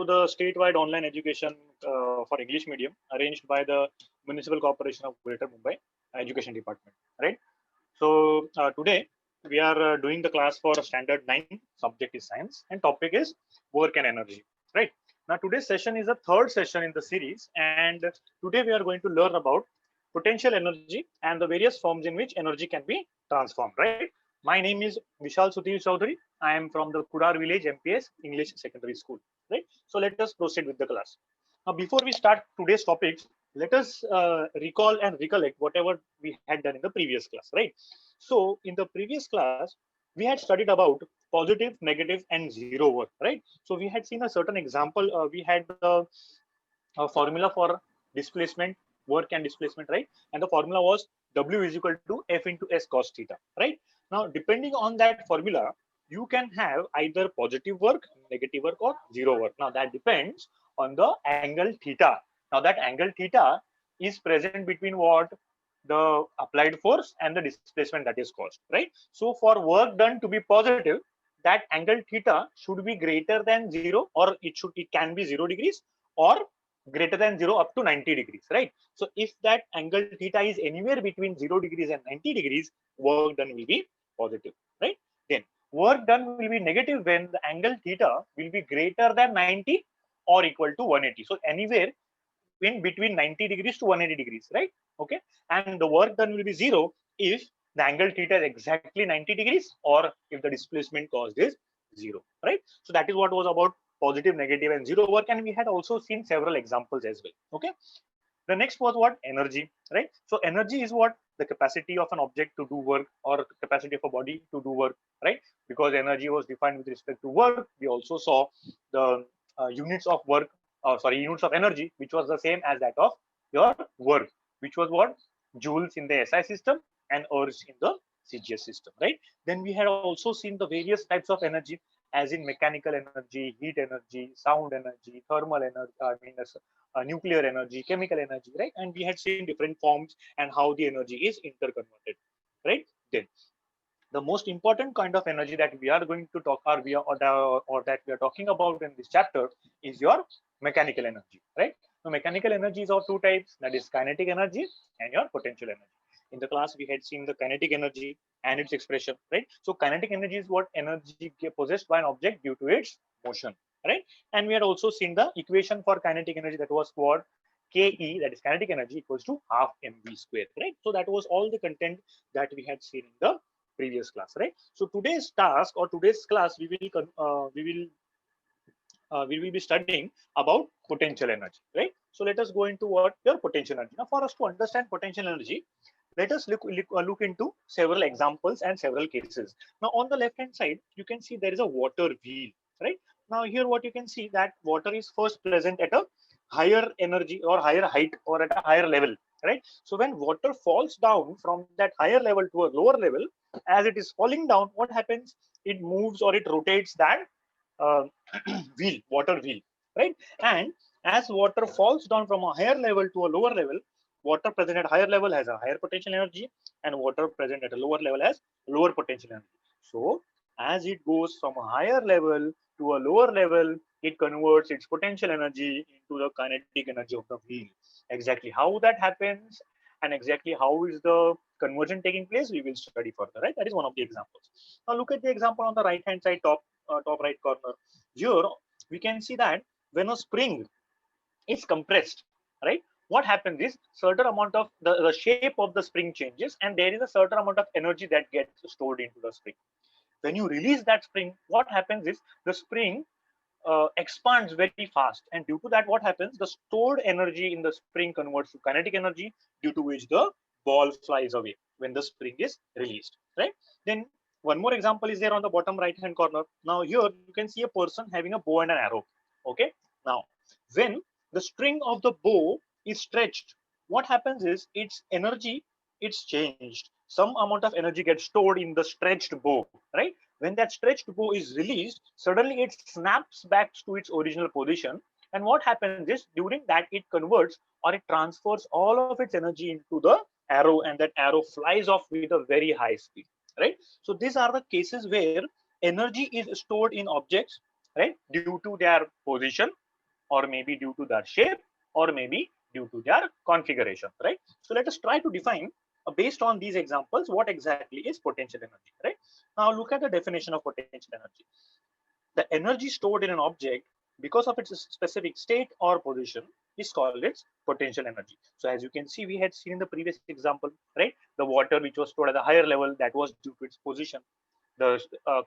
the statewide online education for English medium arranged by the Municipal Corporation of Greater Mumbai Education Department, right? So today we are doing the class for standard 9, subject is science and topic is work and energy, right? Now today's session is the third session in the series, and today we are going to learn about potential energy and the various forms in which energy can be transformed, right? My name is Vishal Sudhir Chaudhary. I am from the Kudar Village MPS English Secondary School, right? So let us proceed with the class. Now, before we start today's topics, let us recall and recollect whatever we had done in the previous class, right? So in the previous class, we had studied about positive, negative, and zero work, right? So we had seen a certain example. We had the formula for displacement, work and displacement, right? And the formula was W is equal to F into S cos theta, right? Now, depending on that formula, you can have either positive work, negative work, or zero work. Now, that depends on the angle theta. Now, that angle theta is present between what? The applied force and the displacement that is caused, right? So, for work done to be positive, that angle theta should be greater than zero, or it can be 0 degrees, or greater than 0 up to 90 degrees, right? So if that angle theta is anywhere between 0 degrees and 90 degrees, work done will be positive, right? Then work done will be negative when the angle theta will be greater than 90 or equal to 180. So anywhere in between 90 degrees to 180 degrees, right? Okay. And the work done will be 0 if the angle theta is exactly 90 degrees or if the displacement caused is 0, right? So that is what was about positive, negative, and zero work. And we had also seen several examples as well. Okay. The next was what? Energy, right? So energy is what? The capacity of an object to do work or capacity of a body to do work, right? Because energy was defined with respect to work. We also saw the units of work, units of energy, which was the same as that of your work, which was what? Joules in the SI system and ergs in the CGS system, right? Then we had also seen the various types of energy, as in mechanical energy, heat energy, sound energy, thermal energy, nuclear energy, chemical energy, right? And we had seen different forms and how the energy is interconverted, right? Then the most important kind of energy that we are going to talk, or that we are talking about in this chapter, is your mechanical energy, right? So mechanical energy is of two types, that is kinetic energy and your potential energy. In the class we had seen the kinetic energy and its expression, right? So kinetic energy is what? Energy possessed by an object due to its motion, right? And we had also seen the equation for kinetic energy, that was what? Ke, that is kinetic energy, equals to half mv square, right? So that was all the content that we had seen in the previous class, right? So today's task or today's class, we will be studying about potential energy, right? So let us go into what? Your potential energy. Now, for us to understand potential energy, let us look into several examples and several cases. Now, on the left hand side, you can see there is a water wheel, right? Now, here what you can see, that water is first present at a higher energy or higher height or at a higher level, right? So when water falls down from that higher level to a lower level, as it is falling down, what happens? It moves or it rotates that uh, water wheel, right? And as water falls down from a higher level to a lower level, water present at higher level has a higher potential energy, and water present at a lower level has lower potential energy. So as it goes from a higher level to a lower level, it converts its potential energy into the kinetic energy of the wheel. Exactly how that happens and exactly how is the conversion taking place, we will study further, right? That is one of the examples. Now look at the example on the right hand side, top right corner. Here we can see that when a spring is compressed, right, what happens is certain amount of the shape of the spring changes, and there is a certain amount of energy that gets stored into the spring. When you release that spring, what happens is the spring expands very fast, and due to that, what happens? The stored energy in the spring converts to kinetic energy, due to which the ball flies away when the spring is released, right? Then one more example is there on the bottom right hand corner. Now here you can see a person having a bow and an arrow. Okay, now when the string of the bow is stretched, what happens is its energy, it's changed. Some amount of energy gets stored in the stretched bow, right? When that stretched bow is released, suddenly it snaps back to its original position. And what happens is during that, it converts or it transfers all of its energy into the arrow, and that arrow flies off with a very high speed, right? So these are the cases where energy is stored in objects, right, due to their position, or maybe due to their shape, or maybe due to their configuration, right? So let us try to define based on these examples what exactly is potential energy, right? Now look at the definition of potential energy. The energy stored in an object because of its specific state or position is called its potential energy. So as you can see, we had seen in the previous example, right? The water which was stored at a higher level, that was due to its position. The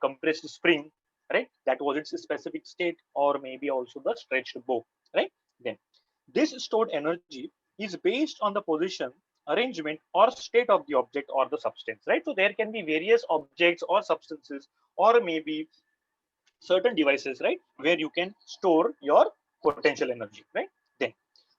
compressed spring, right? That was its specific state, or maybe also the stretched bow, right? Then this stored energy is based on the position, arrangement, or state of the object or the substance, right? So there can be various objects or substances, or maybe certain devices, right, where you can store your potential energy, right? Then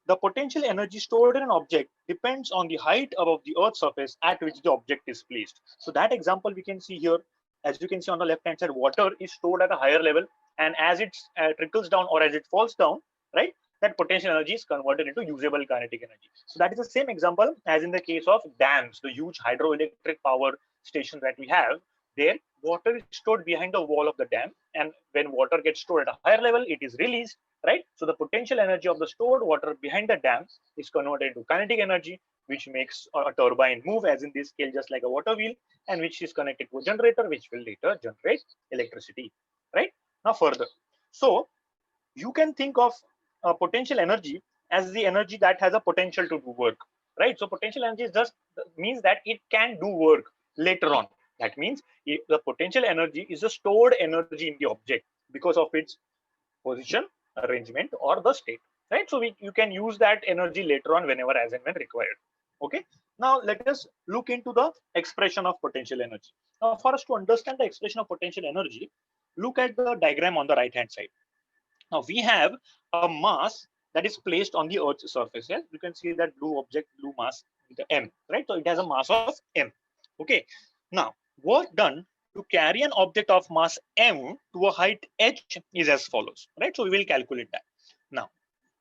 the potential energy stored in an object depends on the height above the earth's surface at which the object is placed. So that example we can see here. As you can see on the left hand side, water is stored at a higher level, and as it trickles down or as it falls down, right, that potential energy is converted into usable kinetic energy. So that is the same example as in the case of dams, the huge hydroelectric power station that we have. There water is stored behind the wall of the dam, and when water gets stored at a higher level, it is released, right? So the potential energy of the stored water behind the dam is converted into kinetic energy, which makes a turbine move, as in this scale, just like a water wheel, and which is connected to a generator, which will later generate electricity, right? Now further, so you can think of potential energy as the energy that has a potential to do work, right? So potential energy is just means that it can do work later on. That means the potential energy is a stored energy in the object because of its position, arrangement, or the state, right? So you can use that energy later on whenever, as and when required. Okay. Now let us look into the expression of potential energy. Now for us to understand the expression of potential energy, look at the diagram on the right hand side. Now we have a mass that is placed on the Earth's surface. Yeah? You can see that blue object, blue mass, the M, right? So it has a mass of M. Okay. Now, work done to carry an object of mass M to a height h is as follows, right? So we will calculate that. Now,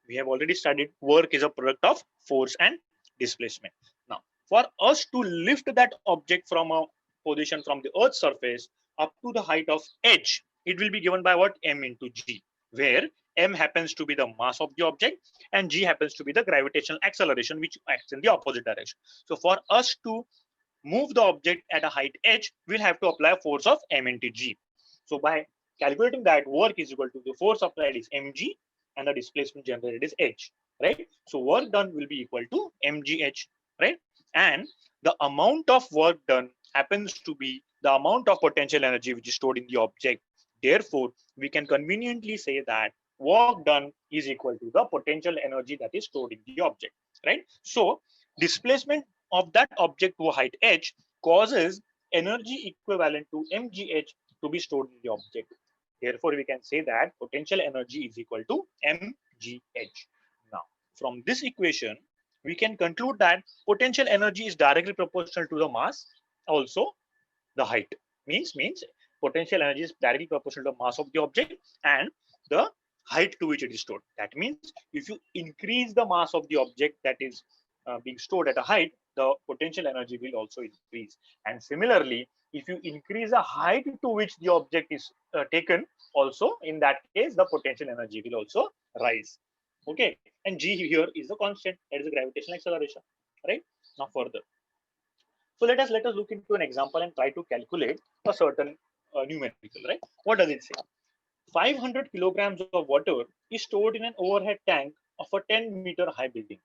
we have already studied work is a product of force and displacement. Now, for us to lift that object from a position from the Earth's surface up to the height of h, it will be given by what? M into G, where M happens to be the mass of the object and G happens to be the gravitational acceleration which acts in the opposite direction. So for us to move the object at a height h, we'll have to apply a force of M into G. So by calculating that, work is equal to the force applied is mg and the displacement generated is h, right? So work done will be equal to mgh, right? And the amount of work done happens to be the amount of potential energy which is stored in the object. Therefore, we can conveniently say that work done is equal to the potential energy that is stored in the object, right? So displacement of that object to a height h causes energy equivalent to mgh to be stored in the object. Therefore, we can say that potential energy is equal to mgh. Now, from this equation, we can conclude that potential energy is directly proportional to the mass, also the height. Means potential energy is directly proportional to the mass of the object and the height to which it is stored. That means if you increase the mass of the object that is being stored at a height, the potential energy will also increase. And similarly, if you increase the height to which the object is taken, also in that case, the potential energy will also rise. Okay, and G here is the constant, that is the gravitational acceleration, right? Now further, so let us look into an example and try to calculate a certain numerical, right? What does it say? 500 kilograms of water is stored in an overhead tank of a 10-meter high building.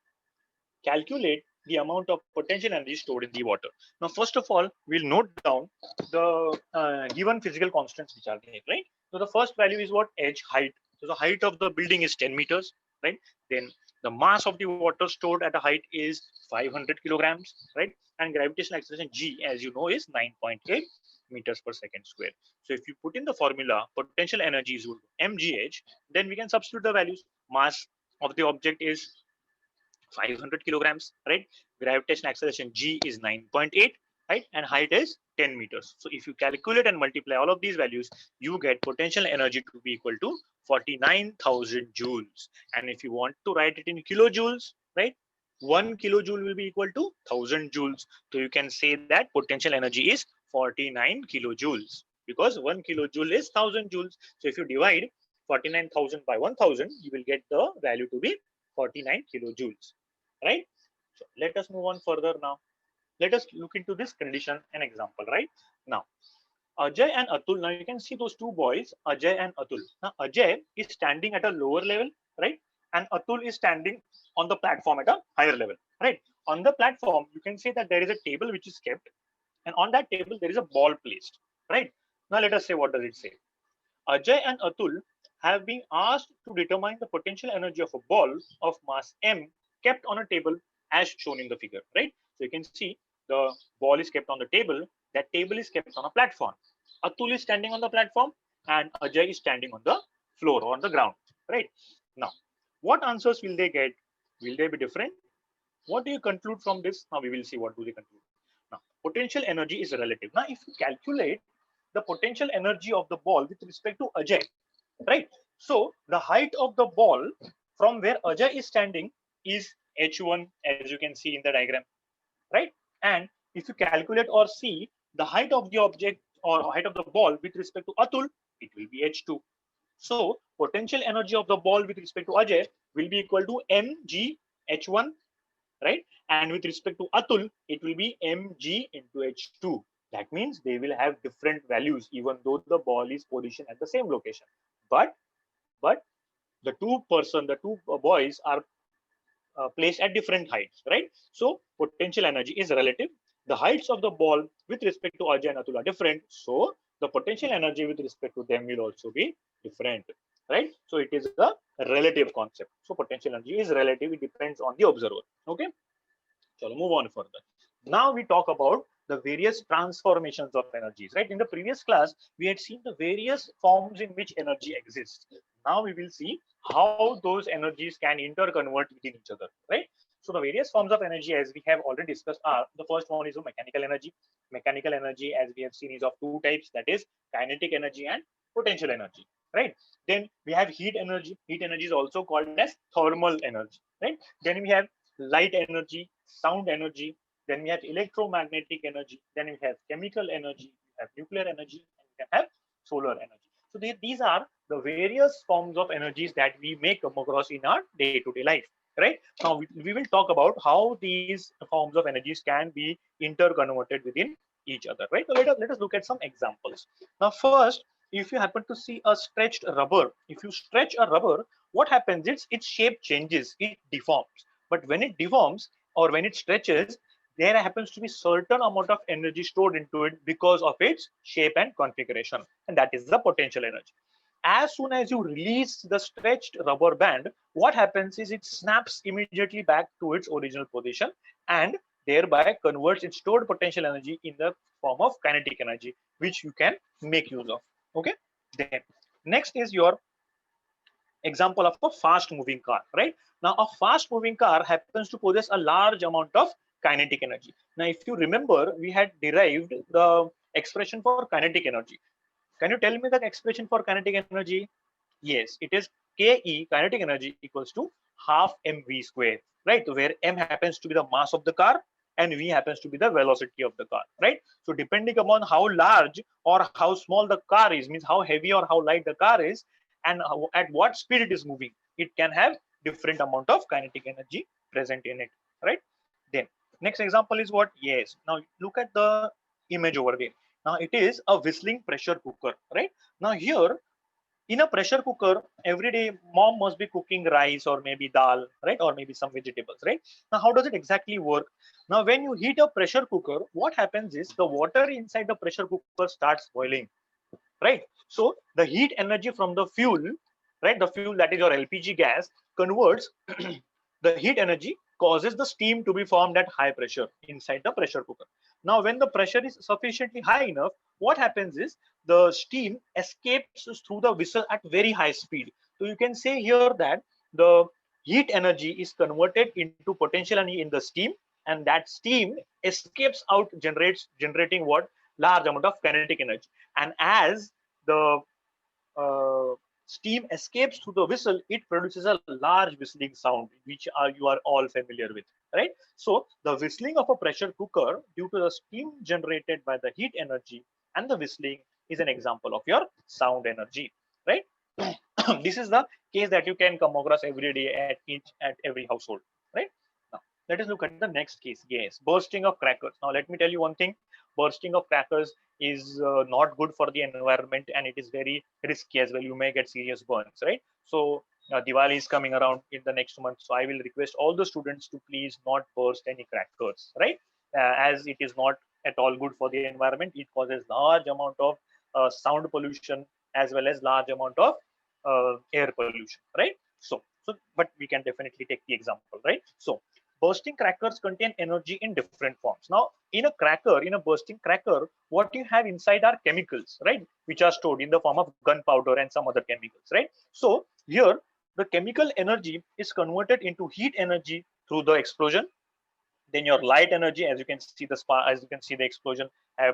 Calculate the amount of potential energy stored in the water. Now, first of all, we'll note down the given physical constants which are there, right? So the first value is what? H, height. So the height of the building is 10 meters, right? Then the mass of the water stored at a height is 500 kilograms, right? And gravitational acceleration G, as you know, is 9.8 meters per second square. So if you put in the formula, potential energy is equal to mgh, then we can substitute the values. Mass of the object is 500 kilograms, right? Gravitational acceleration G is 9.8, right? And height is 10 meters. So if you calculate and multiply all of these values, you get potential energy to be equal to 49,000 joules. And if you want to write it in kilojoules, right? 1 kilojoule will be equal to 1000 joules. So you can say that potential energy is 49 kilojoules because 1 kilojoule is 1000 joules. So if you divide 49,000 by 1,000, you will get the value to be 49 kilojoules, right? So let us move on further now. Let us look into this condition and example, right? Now, Ajay and Atul, now you can see those two boys, Ajay and Atul. Now, Ajay is standing at a lower level, right? And Atul is standing on the platform at a higher level, right? On the platform, you can see that there is a table which is kept, and on that table, there is a ball placed, right? Now, let us say, what does it say? Ajay and Atul have been asked to determine the potential energy of a ball of mass m kept on a table as shown in the figure, right? So you can see the ball is kept on the table. That table is kept on a platform. Atul is standing on the platform and Ajay is standing on the floor or on the ground, right? Now, what answers will they get? Will they be different? What do you conclude from this? Now we will see what do they conclude. Now, potential energy is relative. Now, if you calculate the potential energy of the ball with respect to Ajay, right? So the height of the ball from where Ajay is standing is h1, as you can see in the diagram, right? And if you calculate or see the height of the object or height of the ball with respect to Atul, it will be h2. So potential energy of the ball with respect to Ajay will be equal to mg h1, right? And with respect to Atul, it will be mg into h2. That means they will have different values, even though the ball is positioned at the same location. But the two boys are placed at different heights, right? So potential energy is relative. The heights of the ball with respect to Ajay and Atul are different. So the potential energy with respect to them will also be different, right? So it is a relative concept. So potential energy is relative. It depends on the observer. Okay. So move on further. Now we talk about the various transformations of energies, right? In the previous class, we had seen the various forms in which energy exists. Now we will see how those energies can interconvert within each other, right? So the various forms of energy, as we have already discussed, are the first one is mechanical energy. Mechanical energy, as we have seen, is of two types, that is kinetic energy and potential energy, right? Then we have heat energy. Heat energy is also called as thermal energy, right? Then we have light energy, sound energy, then we have electromagnetic energy, then we have chemical energy, we have nuclear energy, and we can have solar energy. So these are the various forms of energies that we may come across in our day-to-day life, right? Now we will talk about how these forms of energies can be interconverted within each other, right? So let us look at some examples. Now first, if you happen to see a stretched rubber, if you stretch a rubber, what happens is its shape changes, it deforms. But when it deforms or when it stretches, there happens to be certain amount of energy stored into it because of its shape and configuration, and that is the potential energy. As soon as you release the stretched rubber band, what happens is it snaps immediately back to its original position and thereby converts its stored potential energy in the form of kinetic energy, which you can make use of. Okay. Then next is your example of a fast moving car, right? Now a fast moving car happens to possess a large amount of kinetic energy. Now if you remember, we had derived the expression for kinetic energy. Can you tell me the expression for kinetic energy? Yes, it is ke, kinetic energy, equals to half mv square, right? Where m happens to be the mass of the car and v happens to be the velocity of the car, right? So depending upon how large or how small the car is, means how heavy or how light the car is, and at what speed it is moving, it can have different amount of kinetic energy present in it, right? Then next example is what? Yes, now look at the image over there. Now it is a whistling pressure cooker, right? Now here in a pressure cooker, every day mom must be cooking rice or maybe dal, right? Or maybe some vegetables, right? Now how does it exactly work? Now when you heat a pressure cooker, what happens is the water inside the pressure cooker starts boiling, right? So the heat energy from the fuel, right, the fuel that is your LPG gas, converts the heat energy, causes the steam to be formed at high pressure inside the pressure cooker. Now when the pressure is sufficiently high enough, what happens is the steam escapes through the whistle at very high speed. So you can say here that the heat energy is converted into potential energy in the steam, and that steam escapes out, generating what? Large amount of kinetic energy. And as the steam escapes through the whistle, it produces a large whistling sound, which you are all familiar with, right? So the whistling of a pressure cooker due to the steam generated by the heat energy and the whistling is an example of your sound energy, right? This is the case that you can come across every day at every household, right? Now let us look at the next case. Yes, bursting of crackers. Now let me tell you one thing: bursting of crackers is not good for the environment, and it is very risky as well. You may get serious burns, right? So Diwali is coming around in the next month, so I will request all the students to please not burst any crackers, right? As it is not at all good for the environment. It causes large amount of sound pollution as well as large amount of air pollution, right? But we can definitely take the example, right? So bursting crackers contain energy in different forms. Now in a bursting cracker, what you have inside are chemicals, right, which are stored in the form of gunpowder and some other chemicals, right? So here the chemical energy is converted into heat energy through the explosion. Then your light energy, as you can see the spark, as you can see the explosion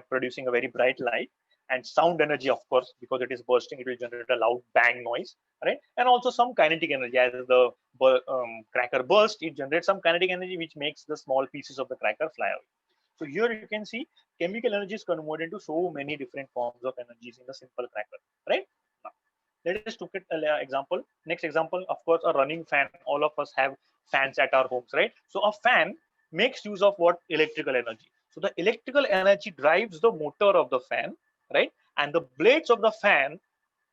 producing a very bright light. And sound energy, of course, because it is bursting, it will generate a loud bang noise, right? And also some kinetic energy. As the cracker burst, it generates some kinetic energy which makes the small pieces of the cracker fly away. So here you can see chemical energy is converted into so many different forms of energies in a simple cracker, right? Now, let us look at an example. Next example, of course, a running fan. All of us have fans at our homes, right? So a fan makes use of what? Electrical energy. So the electrical energy drives the motor of the fan, right? And the blades of the fan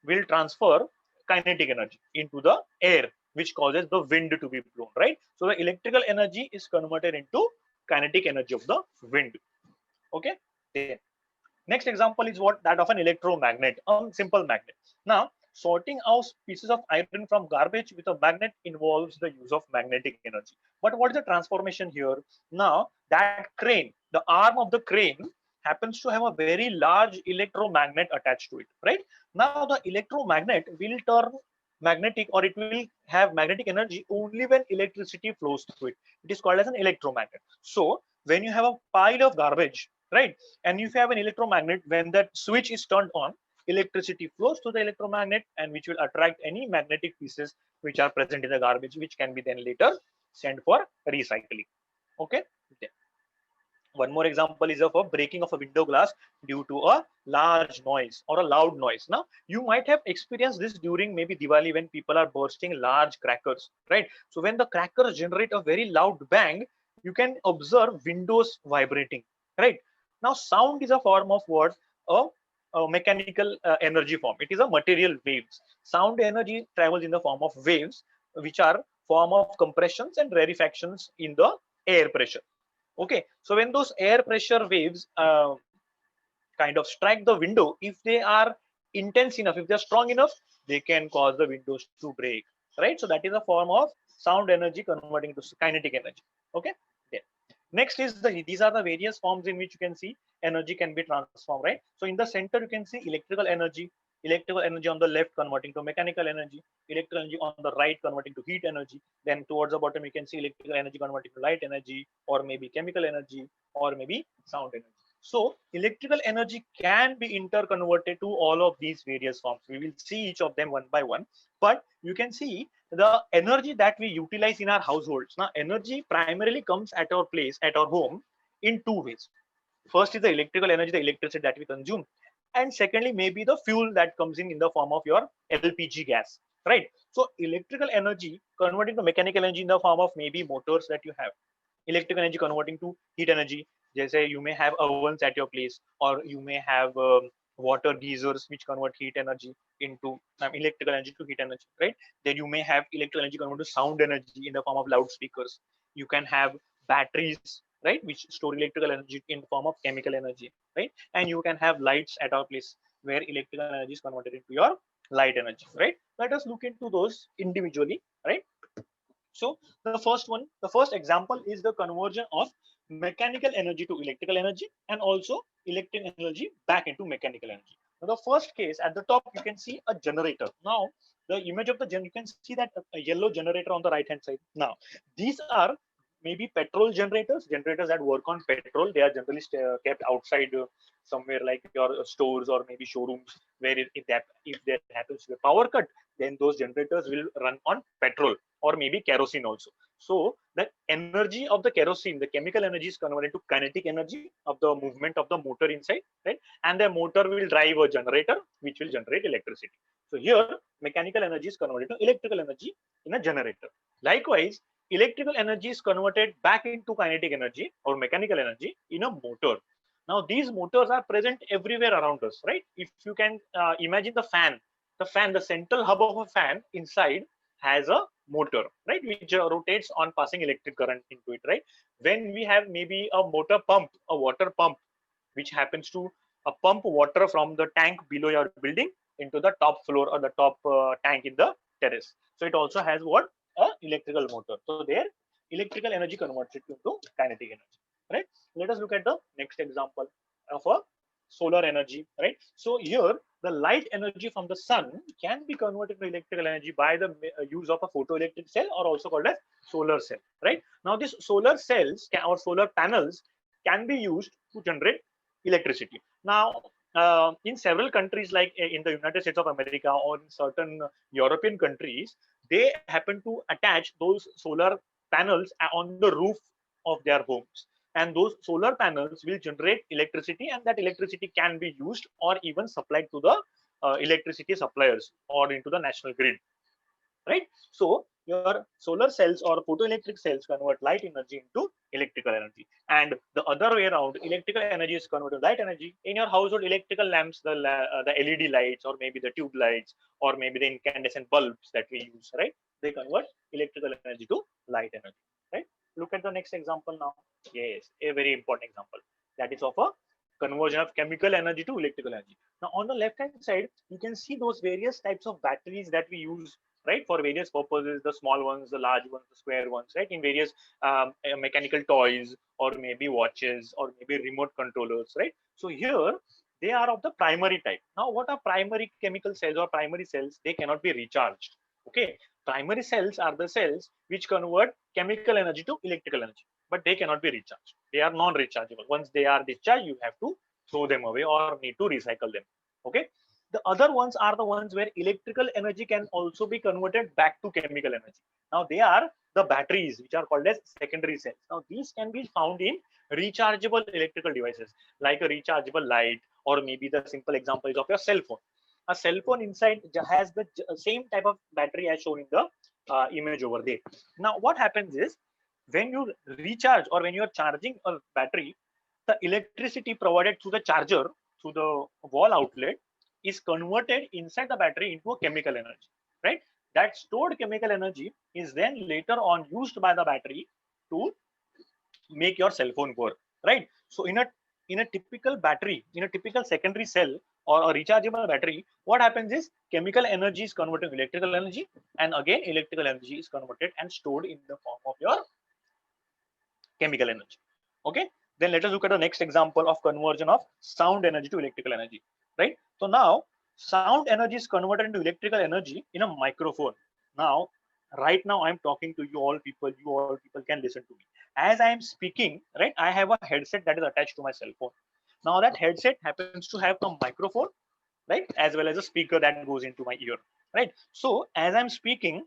will transfer kinetic energy into the air, which causes the wind to be blown, right? So the electrical energy is converted into kinetic energy of the wind. Okay. Then next example is what? That of an electromagnet, a simple magnet. Now sorting out pieces of iron from garbage with a magnet involves the use of magnetic energy. But what is the transformation here? Now that crane, the arm of the crane, happens to have a very large electromagnet attached to it, right? Now the electromagnet will turn magnetic, or it will have magnetic energy only when electricity flows through it. It is called as an electromagnet. So when you have a pile of garbage, right, and if you have an electromagnet, when that switch is turned on, electricity flows to the electromagnet, and which will attract any magnetic pieces which are present in the garbage, which can be then later sent for recycling. Okay. One more example is of a breaking of a window glass due to a large noise or a loud noise. Now you might have experienced this during maybe Diwali, when people are bursting large crackers, right? So when the crackers generate a very loud bang, you can observe windows vibrating, right? Now sound is a form of what? A mechanical energy form. It is a material waves. Sound energy travels in the form of waves, which are form of compressions and rarefactions in the air pressure. Okay, so when those air pressure waves kind of strike the window, if they are intense enough, if they're strong enough, they can cause the windows to break, right? So that is a form of sound energy converting to kinetic energy. Okay. Yeah. Next is these are the various forms in which you can see energy can be transformed, right? So in the center you can see electrical energy on the left converting to mechanical energy, electrical energy on the right converting to heat energy. Then towards the bottom you can see electrical energy converting to light energy, or maybe chemical energy, or maybe sound energy. So electrical energy can be interconverted to all of these various forms. We will see each of them one by one, but you can see the energy that we utilize in our households. Now energy primarily comes at our place, at our home, in two ways. First is the electrical energy, the electricity that we consume, and secondly maybe the fuel that comes in the form of your LPG gas, right? So electrical energy converting to mechanical energy in the form of maybe motors that you have, electrical energy converting to heat energy. Jesse, you may have ovens at your place, or you may have water geysers which convert heat energy into electrical energy to heat energy, right? Then you may have electrical energy converted to sound energy in the form of loudspeakers. You can have batteries, right, which store electrical energy in the form of chemical energy, right? And you can have lights at our place where electrical energy is converted into your light energy, right? Let us look into those individually, right? So the first example is the conversion of mechanical energy to electrical energy, and also electrical energy back into mechanical energy. Now the first case, at the top you can see a generator. Now the image of the you can see that a yellow generator on the right hand side. Now these are maybe petrol generators that work on petrol. They are generally kept outside somewhere like your stores or maybe showrooms, where if there happens to be a power cut, then those generators will run on petrol, or maybe kerosene also. So the energy of the kerosene, the chemical energy, is converted to kinetic energy of the movement of the motor inside, right? And the motor will drive a generator which will generate electricity. So here mechanical energy is converted to electrical energy in a generator. Likewise, electrical energy is converted back into kinetic energy or mechanical energy in a motor. Now these motors are present everywhere around us, right? If you can imagine the central hub of a fan inside has a motor, right, which rotates on passing electric current into it, right? When we have maybe a motor pump, a water pump, which happens to pump water from the tank below your building into the top floor or the top tank in the terrace. So it also has what? A electrical motor. So there electrical energy converts it into kinetic energy, right? Let us look at the next example of a solar energy, right? So here the light energy from the sun can be converted to electrical energy by the use of a photoelectric cell, or also called as solar cell, right? Now these solar cells or solar panels can be used to generate electricity. Now in several countries like in the United States of America or in certain European countries, they happen to attach those solar panels on the roof of their homes, and those solar panels will generate electricity, and that electricity can be used or even supplied to the electricity suppliers or into the national grid, right? So your solar cells or photoelectric cells convert light energy into electrical energy, and the other way around, electrical energy is converted to light energy. In your household electrical lamps, the LED lights, or maybe the tube lights, or maybe the incandescent bulbs that we use, right, they convert electrical energy to light energy, right? Look at the next example now. Yes, a very important example, that is of a conversion of chemical energy to electrical energy. Now on the left hand side, you can see those various types of batteries that we use, right, for various purposes, the small ones, the large ones, the square ones, right, in various mechanical toys, or maybe watches, or maybe remote controllers, right? So here they are of the primary type. Now what are primary chemical cells or primary cells? They cannot be recharged. Okay, primary cells are the cells which convert chemical energy to electrical energy, but they cannot be recharged. They are non-rechargeable. Once they are discharged, you have to throw them away or need to recycle them. Okay, the other ones are the ones where electrical energy can also be converted back to chemical energy. Now they are the batteries, which are called as secondary cells. Now these can be found in rechargeable electrical devices like a rechargeable light, or maybe the simple example is of your cell phone. A cell phone inside has the same type of battery as shown in the image over there. Now what happens is, when you recharge or when you are charging a battery, the electricity provided through the charger, through the wall outlet, is converted inside the battery into a chemical energy, right? That stored chemical energy is then later on used by the battery to make your cell phone work, right? So in a typical battery, in a typical secondary cell or a rechargeable battery, what happens is chemical energy is converted to electrical energy, and again electrical energy is converted and stored in the form of your chemical energy. Okay, then let us look at the next example of conversion of sound energy to electrical energy, right? So now sound energy is converted into electrical energy in a microphone. Now right now I'm talking to you all people can listen to me as I am speaking, right? I have a headset that is attached to my cell phone. Now that headset happens to have a microphone, right, as well as a speaker that goes into my ear, right? So as I'm speaking,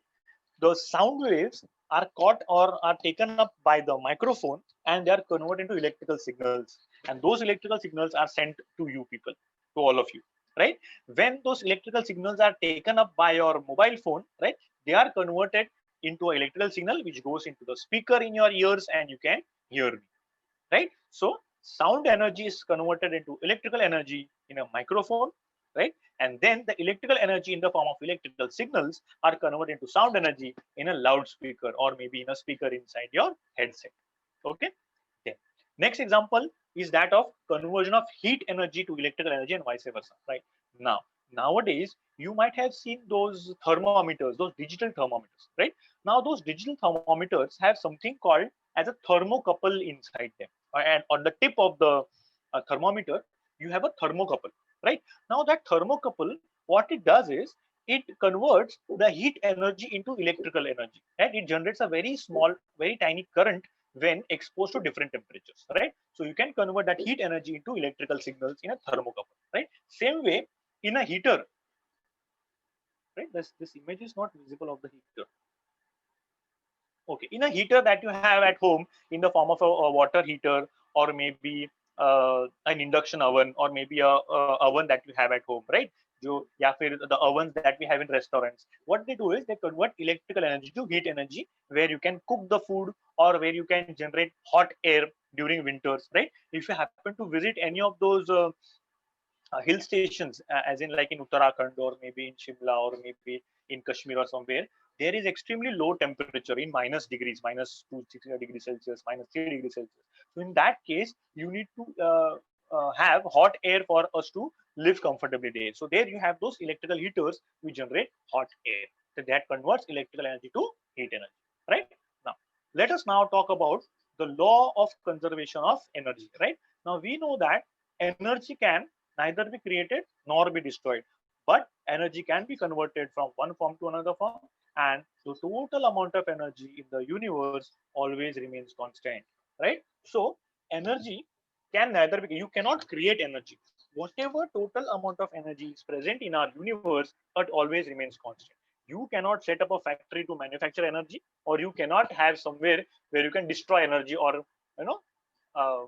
the sound waves are caught or are taken up by the microphone, and they are converted into electrical signals, and those electrical signals are sent to you people, to all of you, right? When those electrical signals are taken up by your mobile phone, right, they are converted into an electrical signal which goes into the speaker in your ears, and you can hear me, right? So sound energy is converted into electrical energy in a microphone, right? And then the electrical energy in the form of electrical signals are converted into sound energy in a loudspeaker, or maybe in a speaker inside your headset. Okay. Then next example is that of conversion of heat energy to electrical energy and vice versa, right? Now nowadays you might have seen those thermometers, those digital thermometers, right? Now those digital thermometers have something called as a thermocouple inside them, and on the tip of the thermometer you have a thermocouple, right? Now that thermocouple, what it does is it converts the heat energy into electrical energy, and it generates a very small, very tiny current when exposed to different temperatures, right? So you can convert that heat energy into electrical signals in a thermocouple, right? Same way in a heater, right? This image is not visible of the heater. Okay, in a heater that you have at home in the form of a water heater, or maybe an induction oven, or maybe a oven that you have at home, right? या फिर the ovens that we have in restaurants, what they do is they convert electrical energy to heat energy, where you can cook the food or where you can generate hot air during winters, right? If you happen to visit any of those hill stations, as in like in Uttarakhand or maybe in Shimla or maybe in Kashmir or somewhere, there is extremely low temperature in minus degrees, -2 degrees Celsius, -3 degrees Celsius. So in that case, you need to have hot air for us to live comfortably there. So there you have those electrical heaters which generate hot air. So that converts electrical energy to heat energy, right? Now, let us now talk about the law of conservation of energy, right? Now we know that energy can neither be created nor be destroyed, but energy can be converted from one form to another form, and the total amount of energy in the universe always remains constant, right? So energy can neither be, you cannot create energy. Whatever total amount of energy is present in our universe, it always remains constant. You cannot set up a factory to manufacture energy, or you cannot have somewhere where you can destroy energy, or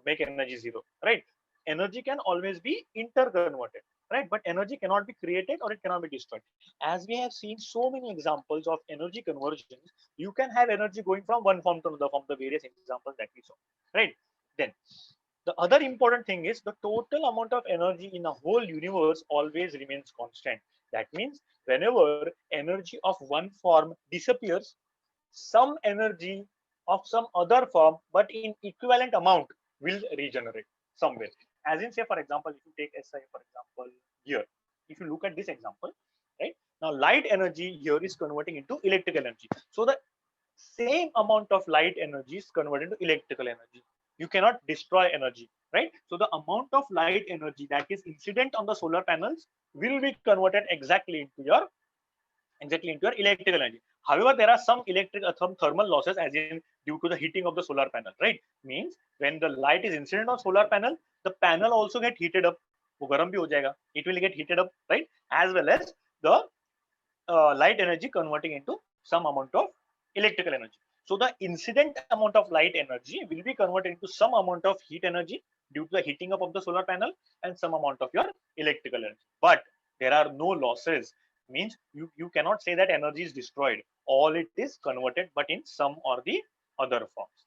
make energy zero, right? Energy can always be interconverted, right? But energy cannot be created or it cannot be destroyed. As we have seen so many examples of energy conversions, you can have energy going from one form to another form, the various examples that we saw, right? Then the other important thing is the total amount of energy in a whole universe always remains constant. That means whenever energy of one form disappears, some energy of some other form, but in equivalent amount, will regenerate somewhere. As in, say, for example, if you take SI, for example, here, if you look at this example, right? Now, light energy here is converting into electrical energy. So the same amount of light energy is converted into electrical energy. You cannot destroy energy, right? So the amount of light energy that is incident on the solar panels will be converted exactly into your electrical energy. However, there are some some thermal losses, as in due to the heating of the solar panel, right? Means when the light is incident on solar panel, the panel also get heated up. वो गर्म भी हो जाएगा. It will get heated up, right? As well as the light energy converting into some amount of electrical energy. So the incident amount of light energy will be converted into some amount of heat energy due to the heating up of the solar panel, and some amount of your electrical energy. But there are no losses. Means you cannot say that energy is destroyed. All it is converted, but in some or the other forms,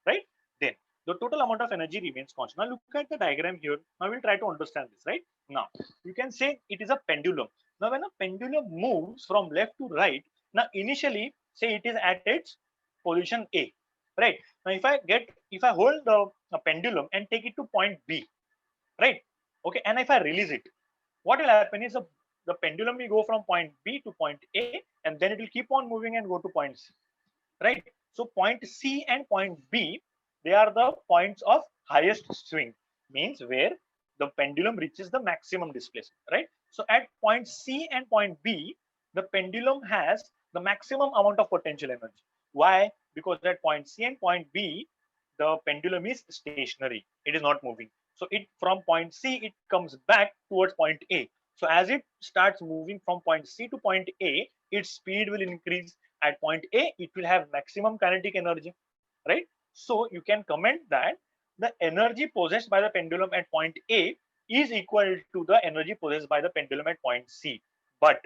right? Then the total amount of energy remains constant. Now look at the diagram here. Now we'll try to understand this, right? Now you can say it is a pendulum. Now when a pendulum moves from left to right, now initially say it is at its position A, right? Now if I hold the pendulum and take it to point B, right? Okay, and if I release it, what will happen is the pendulum will go from point B to point A, and then it will keep on moving and go to point C, right? So point C and point B, they are the points of highest swing, means where the pendulum reaches the maximum displacement, right? So at point C and point B, the pendulum has the maximum amount of potential energy. Why? Because at point C and point B, the pendulum is stationary. It is not moving. So it from point C, it comes back towards point A. So as it starts moving from point C to point A, its speed will increase. At point A, it will have maximum kinetic energy, right? So you can comment that the energy possessed by the pendulum at point A is equal to the energy possessed by the pendulum at point C. But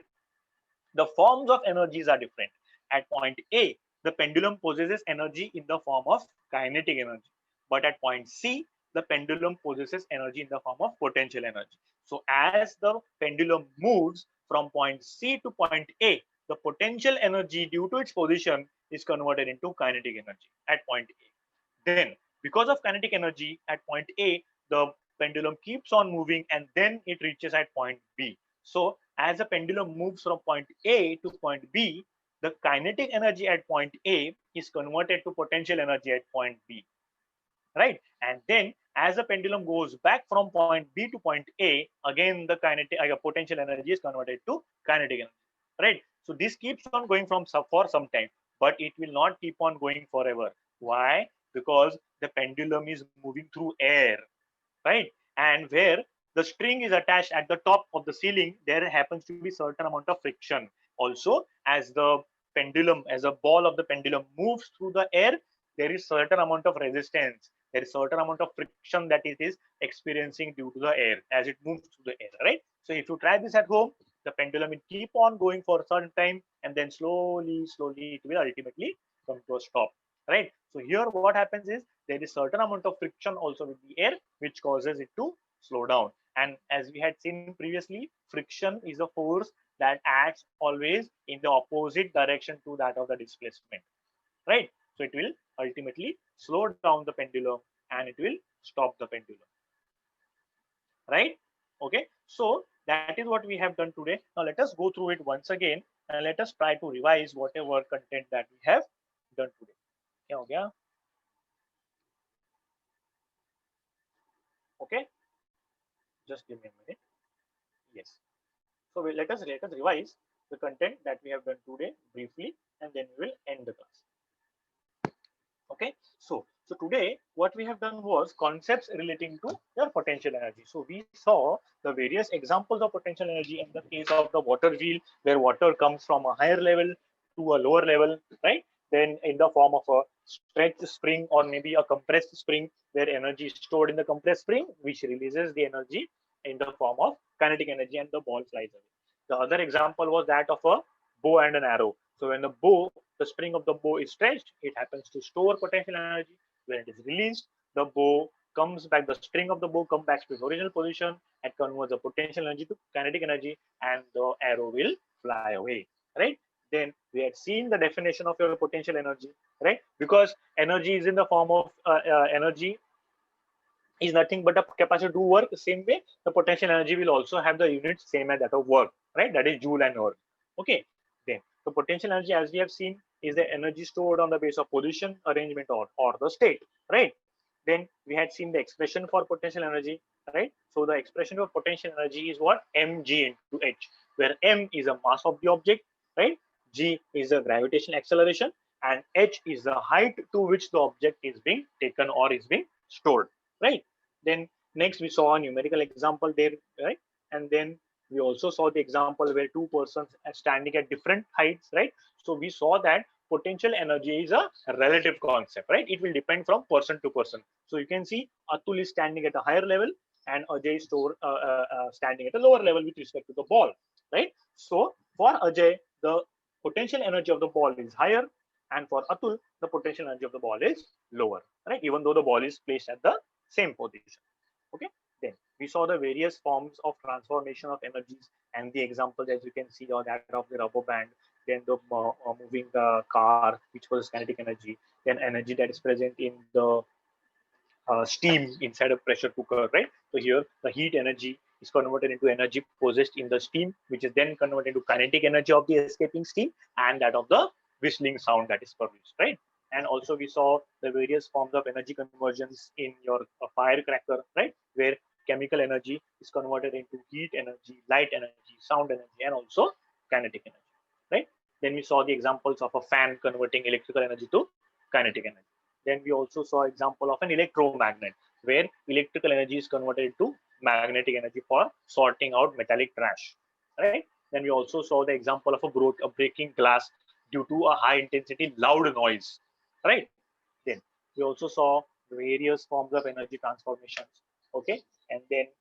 the forms of energies are different. At point A, the pendulum possesses energy in the form of kinetic energy. But at point C, the pendulum possesses energy in the form of potential energy. So as the pendulum moves from point C to point A, the potential energy due to its position is converted into kinetic energy at point A. Then, because of kinetic energy at point A, the pendulum keeps on moving and then it reaches at point B. So, as the pendulum moves from point A to point B, the kinetic energy at point A is converted to potential energy at point B, right? And then, as the pendulum goes back from point B to point A, again the potential energy is converted to kinetic energy, right? So this keeps on going for some time, but it will not keep on going forever. Why? Because the pendulum is moving through air, right? And where the string is attached at the top of the ceiling, there happens to be certain amount of friction. Also, as the pendulum, as a ball of the pendulum moves through the air, there is certain amount of resistance, there is certain amount of friction that it is experiencing due to the air as it moves through the air, right? So if you try this at home, the pendulum will keep on going for a certain time, and then slowly it will ultimately come to a stop, right? So here what happens is there is certain amount of friction also with the air, which causes it to slow down. And as we had seen previously, friction is a force that acts always in the opposite direction to that of the displacement, right? So it will ultimately slow down the pendulum and it will stop the pendulum, right? Okay, so that is what we have done today. Now let us go through it once again and let us try to revise whatever content that we have done today. Yeah. Okay, just give me a minute. Yes. So let us revise the content that we have done today briefly, and then we will end the class. Okay, so today what we have done was concepts relating to your potential energy. So we saw the various examples of potential energy in the case of the water wheel, where water comes from a higher level to a lower level, right? Then in the form of a stretched spring or maybe a compressed spring, where energy is stored in the compressed spring, which releases the energy in the form of kinetic energy, and the ball flies away. The other example was that of a bow and an arrow. So when the spring of the bow is stretched, it happens to store potential energy. When it is released, the bow comes back, the string of the bow comes back to its original position and converts the potential energy to kinetic energy, and the arrow will fly away, right? Then we had seen the definition of your potential energy, right? Because energy is in the form of energy is nothing but a capacity to work. The same way, the potential energy will also have the units same as that of work, right? That is joule and hour. Okay, then the potential energy, as we have seen, is the energy stored on the base of position, arrangement, or the state, right? Then we had seen the expression for potential energy, right? So the expression of potential energy is what? Mg into h, where m is the mass of the object, right? G is the gravitational acceleration, and h is the height to which the object is being taken or is being stored, right? Then next we saw a numerical example there, right? And then we also saw the example where two persons are standing at different heights, right? So we saw that potential energy is a relative concept, right? It will depend from person to person. So you can see Atul is standing at a higher level and Ajay is standing at a lower level with respect to the ball, right? So for Ajay, the potential energy of the ball is higher, and for Atul, the potential energy of the ball is lower, right? Even though the ball is placed at the same position. Okay, then we saw the various forms of transformation of energies, and the examples, as you can see, are that of the rubber band, then the moving the car, which was kinetic energy, then energy that is present in the steam inside a pressure cooker, right? So here the heat energy is converted into energy possessed in the steam, which is then converted into kinetic energy of the escaping steam and that of the whistling sound that is produced, right? And also we saw the various forms of energy conversions in your firecracker, right? Where chemical energy is converted into heat energy, light energy, sound energy, and also kinetic energy, right? Then we saw the examples of a fan converting electrical energy to kinetic energy. Then we also saw example of an electromagnet, where electrical energy is converted to magnetic energy for sorting out metallic trash, right? Then we also saw the example of a breaking glass due to a high intensity loud noise, right? Then we also saw various forms of energy transformations, okay? And then